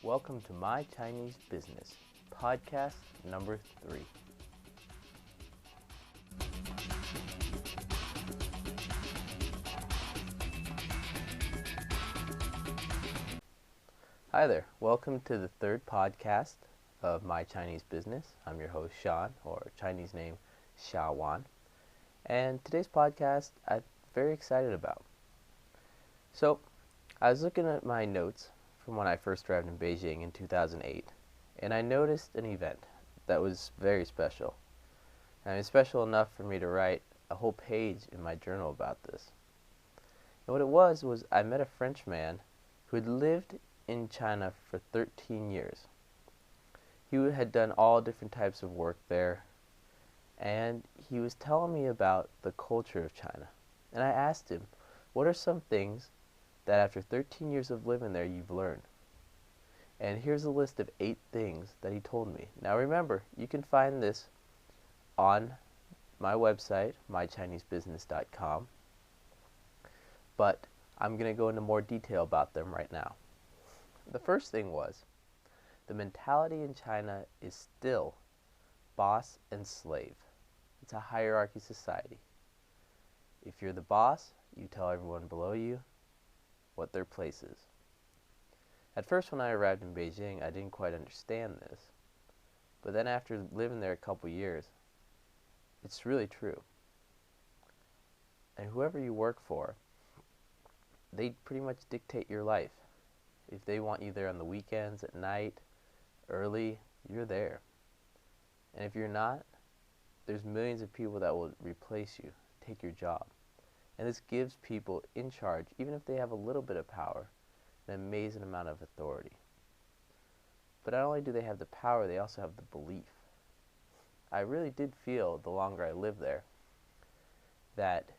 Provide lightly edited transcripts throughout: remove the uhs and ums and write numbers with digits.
Welcome to My Chinese Business, podcast number 3. Hi there, welcome to the third podcast of My Chinese Business. I'm your host Sean, or Chinese name Xia Wan, and today's podcast I'm very excited about. So, I was looking at my notes from when I first arrived in Beijing in 2008, and I noticed an event that was very special. And it was special enough for me to write a whole page in my journal about this. And what it was I met a French man who had lived in China for 13 years. He had done all different types of work there, and he was telling me about the culture of China. And I asked him, what are some things that after 13 years of living there you've learned? And here's a list of 8 things that he told me. Now remember, you can find this on my website, mychinesebusiness.com, but I'm going to go into more detail about them right now. The first thing was, the mentality in China is still boss and slave. It's a hierarchy society. If you're the boss, you tell everyone below you what their place is. At first, when I arrived in Beijing, I didn't quite understand this. But then after living there a couple years, it's really true. And whoever you work for, they pretty much dictate your life. If they want you there on the weekends, at night, early, you're there. And if you're not, there's millions of people that will replace you, take your job. And this gives people in charge, even if they have a little bit of power, an amazing amount of authority. But not only do they have the power, they also have the belief. I really did feel, the longer I lived there, that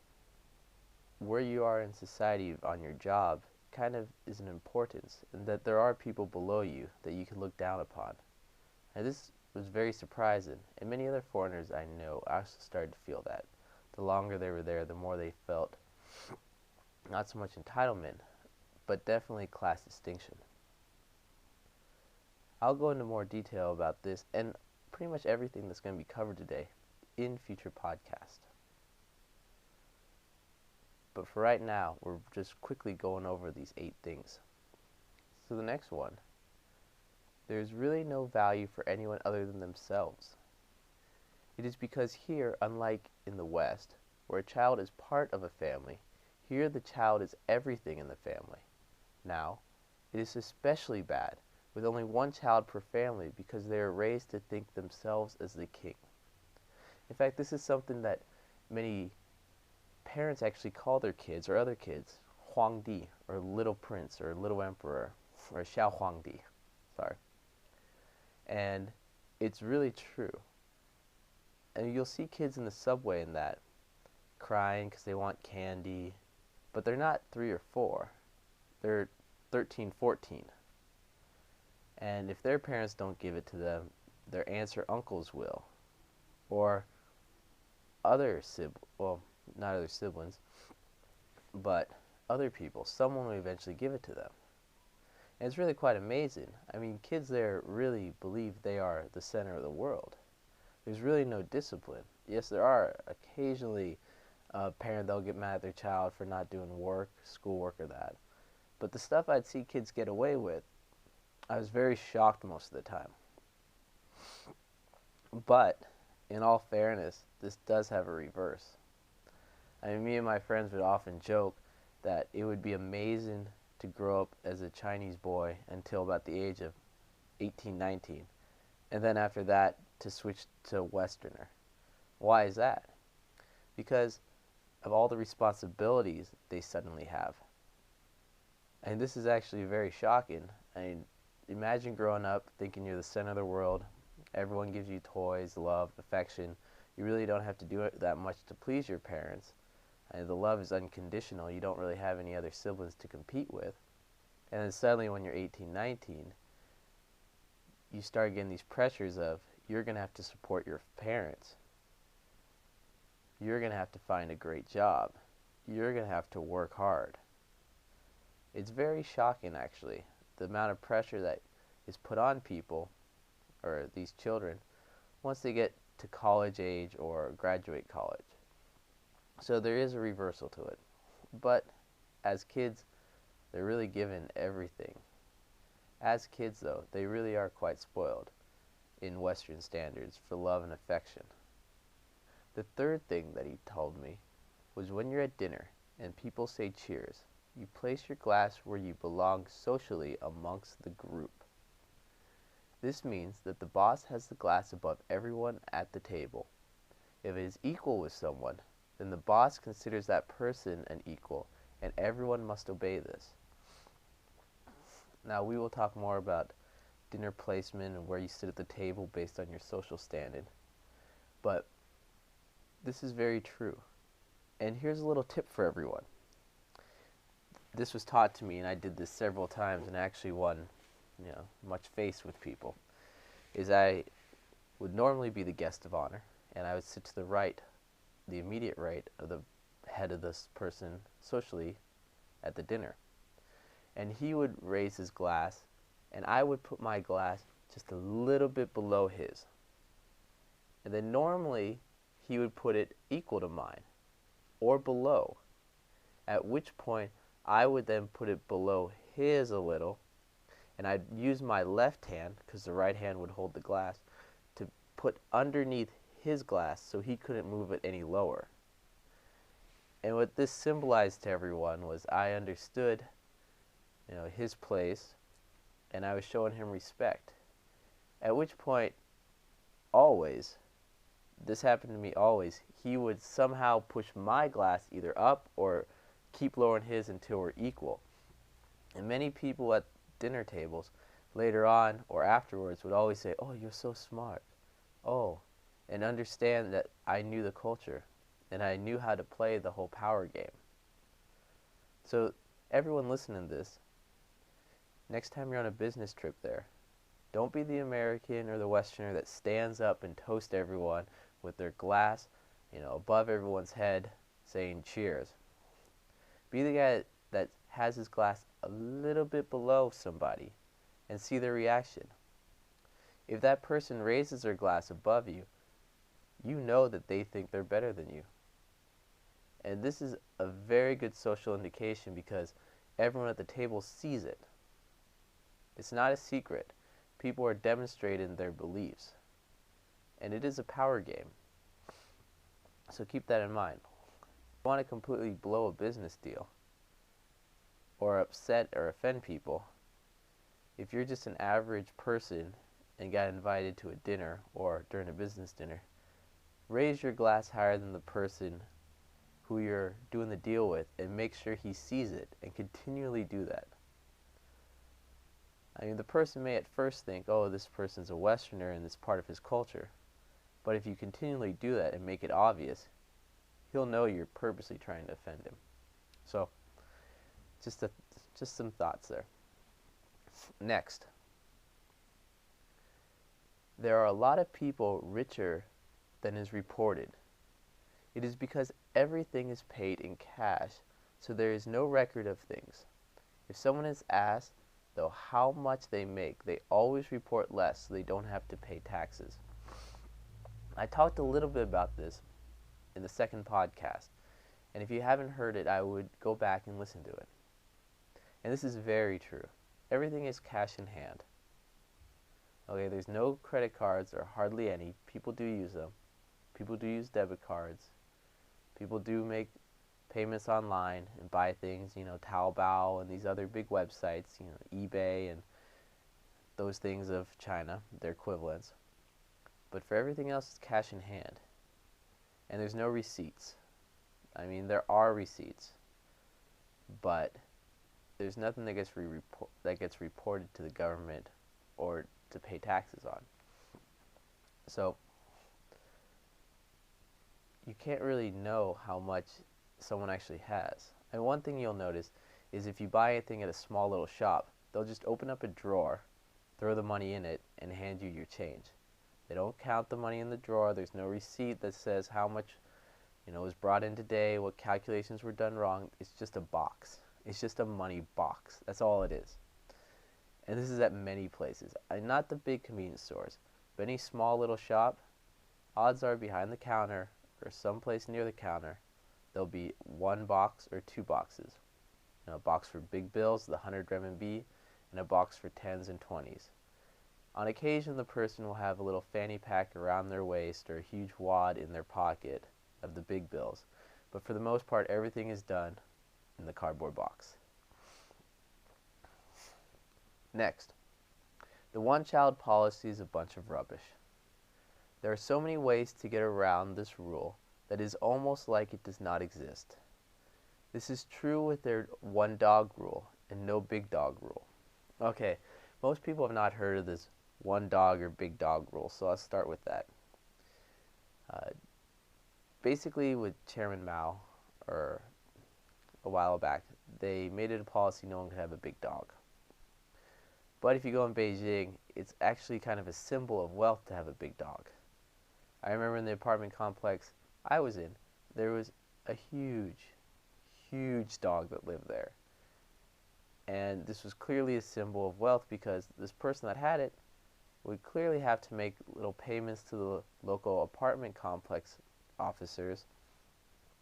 where you are in society on your job kind of is an importance, and that there are people below you that you can look down upon. And this was very surprising, and many other foreigners I know also started to feel that. The longer they were there, the more they felt not so much entitlement, but definitely class distinction. I'll go into more detail about this and pretty much everything that's going to be covered today in future podcasts. But for right now, we're just quickly going over these 8 things. So the next one, there's really no value for anyone other than themselves. It is because here, unlike in the West, where a child is part of a family, here the child is everything in the family. Now, it is especially bad with only one child per family because they are raised to think themselves as the king. In fact, this is something that many parents actually call their kids or other kids Huangdi, or little prince, or little emperor, or Xiao Huangdi. Sorry. And it's really true. And you'll see kids in the subway in that, crying because they want candy, but they're not 3 or 4. They're 13, 14. And if their parents don't give it to them, their aunts or uncles will. Or other not other siblings, but other people. Someone will eventually give it to them. And it's really quite amazing. I mean, kids there really believe they are the center of the world. There's really no discipline. Yes, there are occasionally a parent that'll get mad at their child for not doing work, schoolwork or that. But the stuff I'd see kids get away with, I was very shocked most of the time. But, in all fairness, this does have a reverse. I mean, me and my friends would often joke that it would be amazing to grow up as a Chinese boy until about the age of 18, 19. And then after that, to switch to Westerner. Why is that? Because of all the responsibilities they suddenly have. And this is actually very shocking. I mean, imagine growing up thinking you're the center of the world. Everyone gives you toys, love, affection. You really don't have to do it that much to please your parents. And the love is unconditional. You don't really have any other siblings to compete with. And then suddenly when you're 18, 19, you start getting these pressures of you're going to have to support your parents. You're going to have to find a great job. you're going to have to work hard. It's very shocking, actually, the amount of pressure that is put on people, or these children, once they get to college age or graduate college. So there is a reversal to it. But as kids, they're really given everything. As kids, though, they really are quite spoiled in Western standards for love and affection. The third thing that he told me was when you're at dinner and people say cheers, you place your glass where you belong socially amongst the group. This means that the boss has the glass above everyone at the table. If it is equal with someone, then the boss considers that person an equal, and everyone must obey this. Now, we will talk more about dinner placement and where you sit at the table based on your social standing, but this is very true. And here's a little tip for everyone. This was taught to me, and I did this several times and actually won, much face with people, is I would normally be the guest of honor, and I would sit to the right, the immediate right of the head of this person socially at the dinner. And he would raise his glass, and I would put my glass just a little bit below his. And then normally he would put it equal to mine, or below, at which point I would then put it below his a little, and I'd use my left hand, because the right hand would hold the glass, to put underneath his glass so he couldn't move it any lower. And what this symbolized to everyone was I understood, his place, and I was showing him respect. At which point, always, this happened to me always, he would somehow push my glass either up or keep lowering his until we're equal. And many people at dinner tables later on or afterwards would always say, "Oh, you're so smart." Oh, and understand that I knew the culture and I knew how to play the whole power game. So everyone listening to this, next time you're on a business trip there, don't be the American or the Westerner that stands up and toasts everyone with their glass, above everyone's head saying cheers. Be the guy that has his glass a little bit below somebody and see their reaction. If that person raises their glass above you, you know that they think they're better than you. And this is a very good social indication because everyone at the table sees it. It's not a secret. People are demonstrating their beliefs. And it is a power game. So keep that in mind. If you want to completely blow a business deal or upset or offend people, if you're just an average person and got invited to a dinner or during a business dinner, raise your glass higher than the person who you're doing the deal with and make sure he sees it, and continually do that. I mean, the person may at first think, "Oh, this person's a Westerner and it's part of his culture." But if you continually do that and make it obvious, he'll know you're purposely trying to offend him. So, just some thoughts there. Next, there are a lot of people richer than is reported. It is because everything is paid in cash, so there is no record of things. If someone is asked, though, how much they make, they always report less so they don't have to pay taxes. I talked a little bit about this in the second podcast, and if you haven't heard it, I would go back and listen to it. And this is very true. Everything is cash in hand. Okay, there's no credit cards, or hardly any. People do use them. People do use debit cards. People do make payments online and buy things, Taobao and these other big websites, eBay and those things of China, their equivalents. But for everything else, it's cash in hand. And there's no receipts. I mean, there are receipts, but there's nothing that gets reported to the government or to pay taxes on. So you can't really know how much someone actually has. And one thing you'll notice is if you buy anything at a small little shop, they'll just open up a drawer, throw the money in it, and hand you your change. They don't count the money in the drawer. There's no receipt that says how much, It was brought in today, what calculations were done wrong. It's just a box. It's just a money box. That's all it is. And this is at many places. Not the big convenience stores, but any small little shop, odds are behind the counter or someplace near the counter, there'll be one box or two boxes. A box for big bills, the 100 renminbi, and a box for 10s and 20s. On occasion, the person will have a little fanny pack around their waist or a huge wad in their pocket of the big bills, but for the most part, everything is done in the cardboard box. Next, the one-child policy is a bunch of rubbish. There are so many ways to get around this rule that it is almost like it does not exist. This is true with their one dog rule and no big dog rule. Okay, most people have not heard of this one dog or big dog rule, so I'll start with that. Basically, with Chairman Mao, or a while back, they made it a policy no one could have a big dog. But if you go in Beijing, it's actually kind of a symbol of wealth to have a big dog. I remember in the apartment complex I was in, there was a huge dog that lived there. And this was clearly a symbol of wealth because this person that had it would clearly have to make little payments to the local apartment complex officers.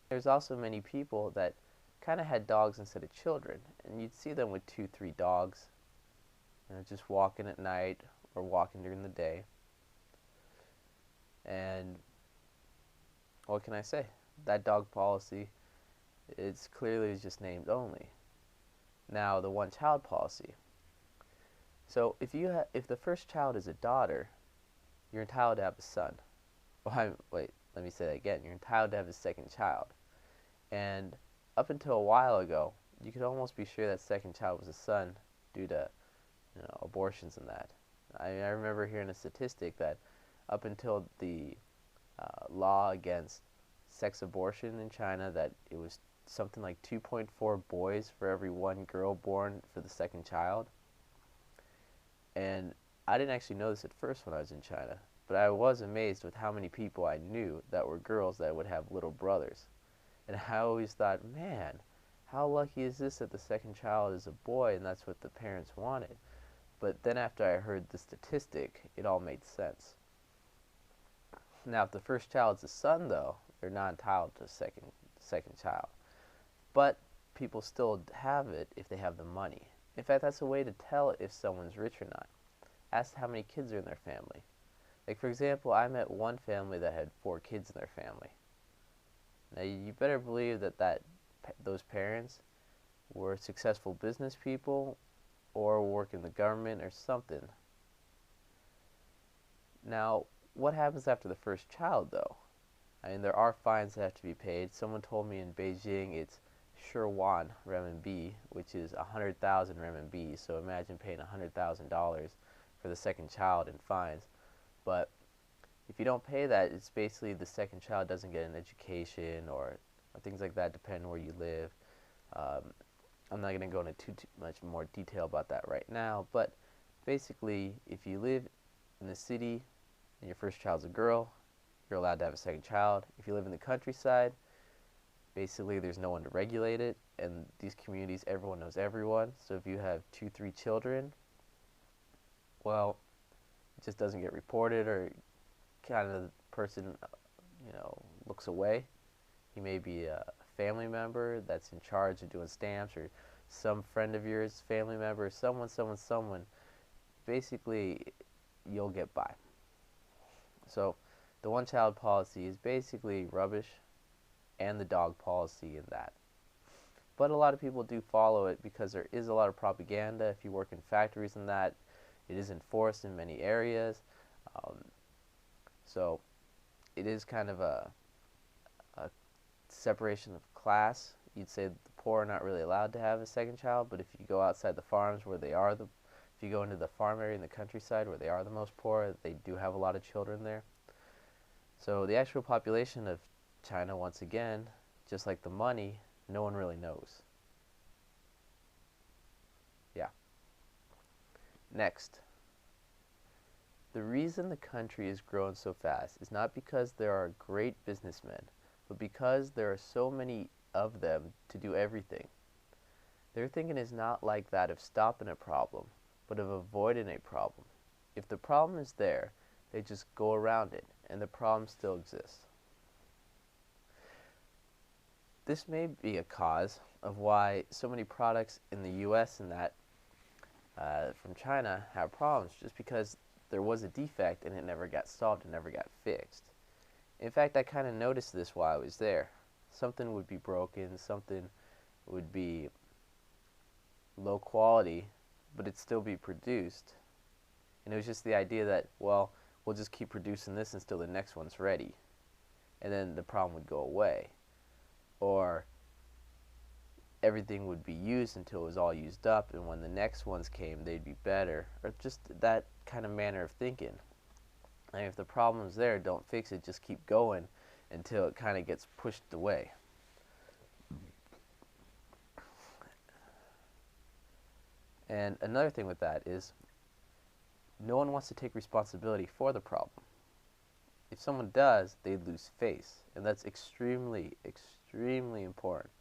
There's also many people that kind of had dogs instead of children, and you'd see them with 2, 3 dogs, just walking at night or walking during the day. And what can I say? That dog policy, it's clearly just named only. Now, the one-child policy. So if the first child is a daughter, you're entitled to have a son. Wait, let me say that again. You're entitled to have a second child. And up until a while ago, you could almost be sure that second child was a son due to abortions and that. I remember hearing a statistic that up until the law against sex abortion in China, that it was something like 2.4 boys for every 1 girl born for the second child. And I didn't actually know this at first when I was in China, but I was amazed with how many people I knew that were girls that would have little brothers. And I always thought, man, how lucky is this that the second child is a boy and that's what the parents wanted. But then after I heard the statistic, it all made sense. Now, if the first child's a son, though, they're not entitled to a second child. But people still have it if they have the money. In fact, that's a way to tell if someone's rich or not. Ask how many kids are in their family. Like, for example, I met one family that had 4 kids in their family. Now, you better believe that those parents were successful business people or work in the government or something. Now, what happens after the first child, though? I mean, there are fines that have to be paid. Someone told me in Beijing it's Shirwan renminbi, which is 100,000 renminbi. So imagine paying $100,000 for the second child in fines. But if you don't pay that, it's basically the second child doesn't get an education or things like that, depending on where you live. I'm not going to go into too much more detail about that right now, but basically, if you live in the city and your first child's a girl, you're allowed to have a second child. If you live in the countryside, basically there's no one to regulate it, and these communities, everyone knows everyone, so if you have 2, 3 children, well, it just doesn't get reported, or kind of the person, looks away. He may be a family member that's in charge of doing stamps, or some friend of yours, family member, someone. Basically, you'll get by. So, the one-child policy is basically rubbish, and the dog policy in that. But a lot of people do follow it because there is a lot of propaganda. If you work in factories and that, it is enforced in many areas. So it is kind of a separation of class. You'd say the poor are not really allowed to have a second child, but if you go outside the farms where if you go into the farm area in the countryside where they are the most poor, they do have a lot of children there. So the actual population of China, once again, just like the money, no one really knows. Yeah. Next. The reason the country is growing so fast is not because there are great businessmen, But because there are so many of them to do everything, their thinking is not like that of stopping a problem, but of avoiding a problem. If the problem is there, they just go around it, and the problem still exists. This may be a cause of why so many products in the US and that from China have problems, just because there was a defect and it never got solved and never got fixed. In fact, I kind of noticed this while I was there. Something would be broken, something would be low quality, but it'd still be produced. And it was just the idea that, well, we'll just keep producing this until the next one's ready. And then the problem would go away. Or everything would be used until it was all used up, and when the next ones came, they'd be better. Or just that kind of manner of thinking. And if the problem's there, don't fix it, just keep going until it kind of gets pushed away. And another thing with that is no one wants to take responsibility for the problem. If someone does, they lose face, and that's extremely, extremely important.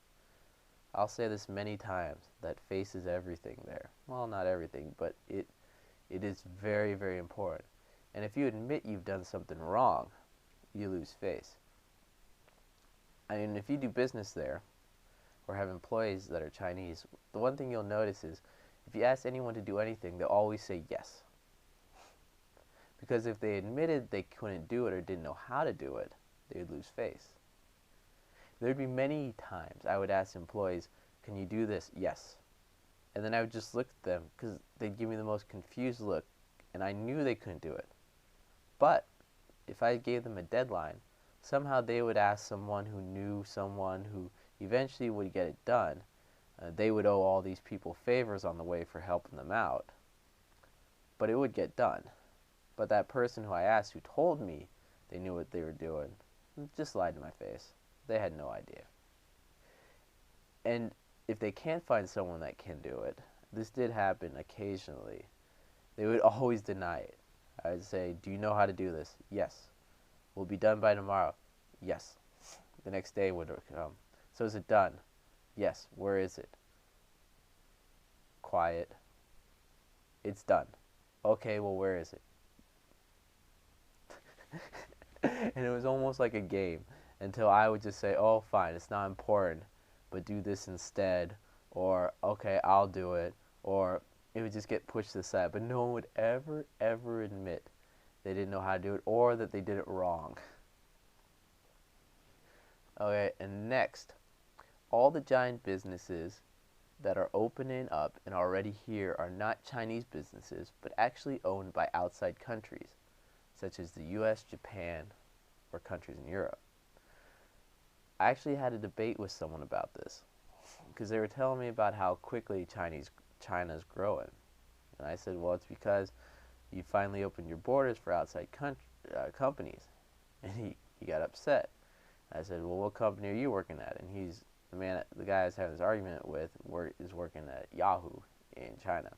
I'll say this many times, that face is everything there. Well, not everything, but it is very, very important. And if you admit you've done something wrong, you lose face. I mean, if you do business there, or have employees that are Chinese, the one thing you'll notice is, if you ask anyone to do anything, they'll always say yes. Because if they admitted they couldn't do it or didn't know how to do it, they would lose face. There'd be many times I would ask employees, can you do this? Yes. And then I would just look at them, because they'd give me the most confused look, and I knew they couldn't do it. But if I gave them a deadline, somehow they would ask someone who knew someone who eventually would get it done. They would owe all these people favors on the way for helping them out. But it would get done. But that person who I asked, who told me they knew what they were doing, just lied to my face. They had no idea. And if they can't find someone that can do it, this did happen occasionally, they would always deny it. I would say, do you know how to do this? Yes. Will it be done by tomorrow? Yes. The next day would come. So is it done? Yes. Where is it? Quiet. It's done. Okay, well, where is it? And it was almost like a game, until I would just say, oh, fine, it's not important, but do this instead, or okay, I'll do it, or it would just get pushed aside. But no one would ever admit they didn't know how to do it, or that they did it wrong. Okay, and next, all the giant businesses that are opening up and already here are not Chinese businesses, but actually owned by outside countries, such as the US, Japan, or countries in Europe. I actually had a debate with someone about this, because they were telling me about how quickly China's growing. And I said, well, it's because you finally opened your borders for outside companies. And he got upset. I said, well, what company are you working at? And the guy I was having this argument with is working at Yahoo in China.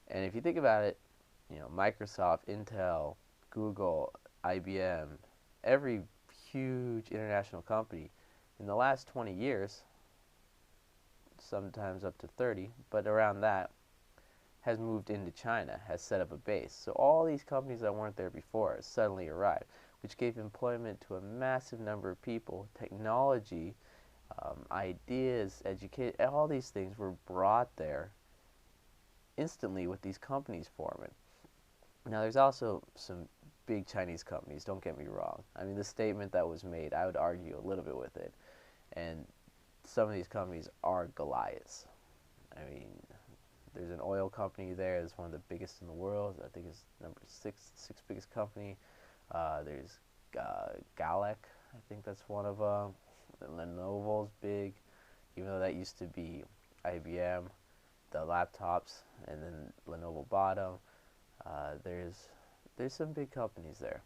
And if you think about it, Microsoft, Intel, Google, IBM, every huge international company in the last 20 years, sometimes up to 30, but around that, has moved into China, has set up a base. So all these companies that weren't there before suddenly arrived, which gave employment to a massive number of people. Technology, ideas, education, all these things were brought there instantly with these companies forming. Now, there's also some big Chinese companies, don't get me wrong. I mean, the statement that was made, I would argue a little bit with it. And some of these companies are Goliaths. I mean, there's an oil company there that's one of the biggest in the world. I think it's number sixth biggest company. There's Galec, I think that's one of them. Lenovo's big, even though that used to be IBM, the laptops, and then Lenovo bought them. There's some big companies there,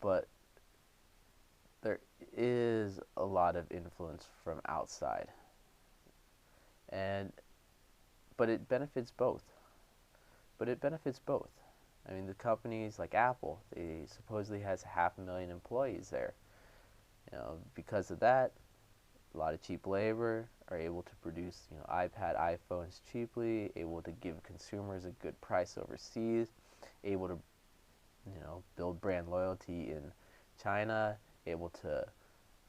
but there is a lot of influence from outside, but it benefits both. I mean, the companies like Apple, they supposedly has 500,000 employees there. Because of that, a lot of cheap labor are able to produce, iPad, iPhones cheaply, able to give consumers a good price overseas, able to, build brand loyalty in China, able to,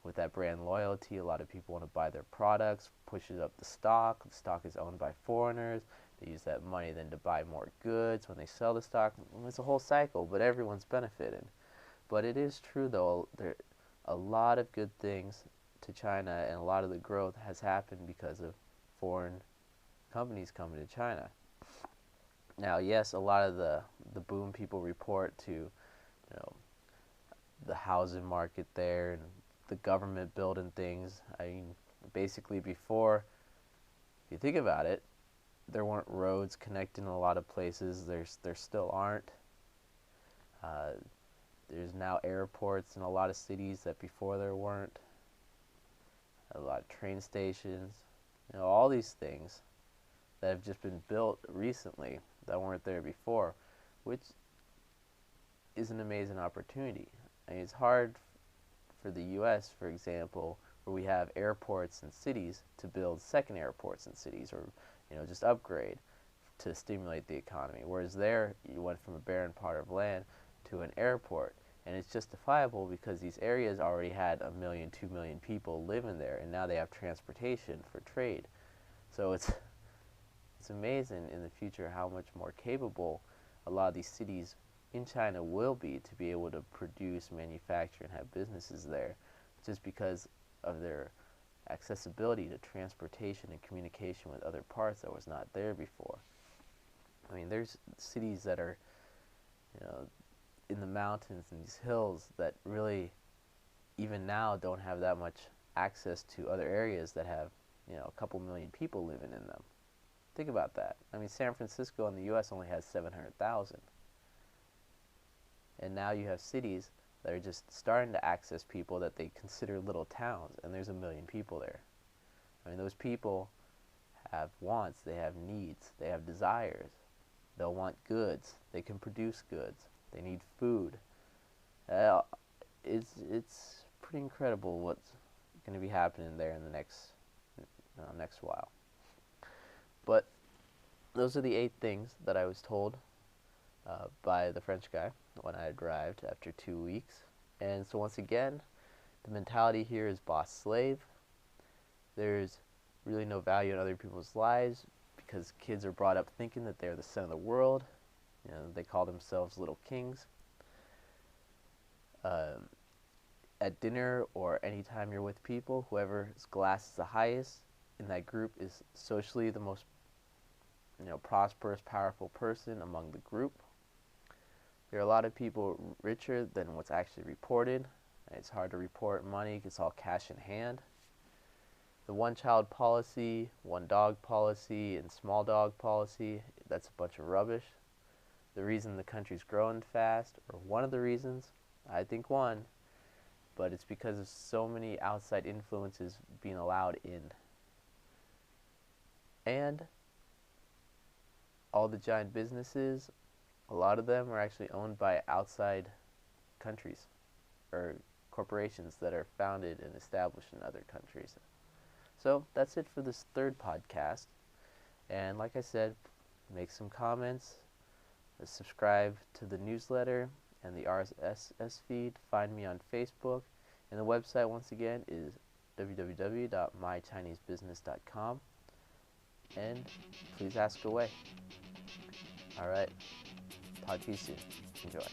with that brand loyalty, a lot of people want to buy their products, pushes up the stock. The stock is owned by foreigners. They use that money then to buy more goods when they sell the stock. It's a whole cycle, but everyone's benefiting. But it is true, though, there a lot of good things to China, and a lot of the growth has happened because of foreign companies coming to China. Now, yes, a lot of the boom people report to, the housing market there and the government building things. I mean, basically before, if you think about it, there weren't roads connecting a lot of places. There still aren't. Uh, there's now airports in a lot of cities that before there weren't. A lot of train stations. All these things that have just been built recently that weren't there before, which is an amazing opportunity. I mean, it's hard for the U.S., for example, where we have airports in cities, to build second airports in cities, or just upgrade to stimulate the economy. Whereas there, you went from a barren part of land to an airport, and it's justifiable because these areas already had 1 million, 2 million people living there, and now they have transportation for trade. So it's amazing in the future how much more capable a lot of these cities in China will be to be able to produce, manufacture, and have businesses there, just because of their accessibility to transportation and communication with other parts that was not there before. I mean, there's cities that are, in the mountains and these hills that really, even now, don't have that much access to other areas that have, a couple million people living in them. Think about that. I mean, San Francisco in the U.S. only has 700,000. And now you have cities that are just starting to access people that they consider little towns, and there's 1 million people there. I mean, those people have wants, they have needs, they have desires. They'll want goods. They can produce goods. They need food. It's pretty incredible what's going to be happening there in the next while. But those are the 8 things that I was told by the French guy when I arrived after 2 weeks. And so once again, the mentality here is boss-slave. There's really no value in other people's lives because kids are brought up thinking that they're the center of the world. They call themselves little kings. At dinner or anytime you're with people, whoever's glass is the highest in that group is socially the most prosperous, powerful person among the group. There are a lot of people richer than what's actually reported. It's hard to report money. It's all cash in hand. The one-child policy, one-dog policy, and small dog policy, that's a bunch of rubbish. The reason the country's growing fast, or one of the reasons, I think one, but it's because of so many outside influences being allowed in. And all the giant businesses, a lot of them are actually owned by outside countries or corporations that are founded and established in other countries. So that's it for this 3rd podcast. And like I said, make some comments, subscribe to the newsletter and the RSS feed. Find me on Facebook. And the website, once again, is www.mychinesebusiness.com. And please ask away. All right. Talk to you soon. Enjoy.